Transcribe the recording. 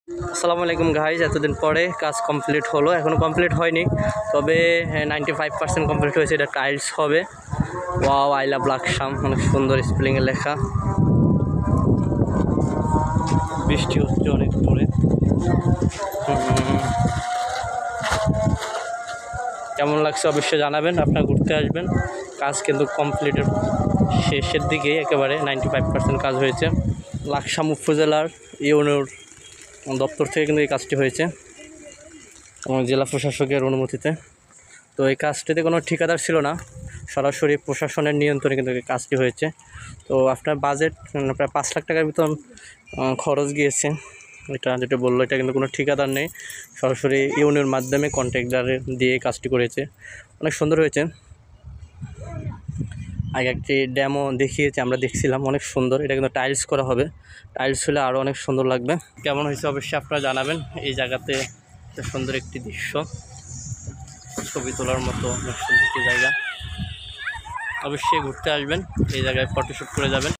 আসসালামু আলাইকুম গাইজ, এতদিন পরে কাজ কমপ্লিট হলো। এখনও কমপ্লিট হয়নি, তবে 95% কমপ্লিট হয়েছে। এটা টাইলস হবে। ওয়াও, আই লাভ লাকসাম, অনেক সুন্দর স্পেলিংয়ে লেখা। বৃষ্টি হচ্ছে অনেক দূরে। কেমন লাগছে অবশ্যই জানাবেন। আপনারা ঘুরতে আসবেন। কাজ কিন্তু কমপ্লিটের শেষের দিকেই, একেবারে 95% কাজ হয়েছে। লাকসাম উপজেলার ইউনিয়ন দপ্তর থেকে কিন্তু এই কাজটি হয়েছে, জেলা প্রশাসকের অনুমতিতে। তো এই কাজটিতে কোনো ঠিকাদার ছিল না, সরাসরি প্রশাসনের নিয়ন্ত্রণে কিন্তু এই কাজটি হয়েছে। তো আপনার বাজেট প্রায় 5 লাখ টাকার ভিতর খরচ গিয়েছে। এটা যেটা বললো, এটা কিন্তু কোনো ঠিকাদার নেই, সরাসরি ইউনিয়নের মাধ্যমে কন্ট্রাক্টরে দিয়ে কাজটি করেছে। অনেক সুন্দর হয়েছে। আগে একটি ড্যামও দেখিয়েছে, আমরা দেখছিলাম, অনেক সুন্দর। এটা কিন্তু টাইলস করা হবে। টাইলস হলে আরও অনেক সুন্দর লাগবে। কেমন হয়েছে অবশ্যই আপনারা জানাবেন। এই জায়গাতে সুন্দর একটি দৃশ্য, ছবি তোলার মতো অনেক সুন্দর একটি জায়গা। অবশ্যই ঘুরতে আসবেন, এই জায়গায় ফটোশ্যুট করে যাবেন।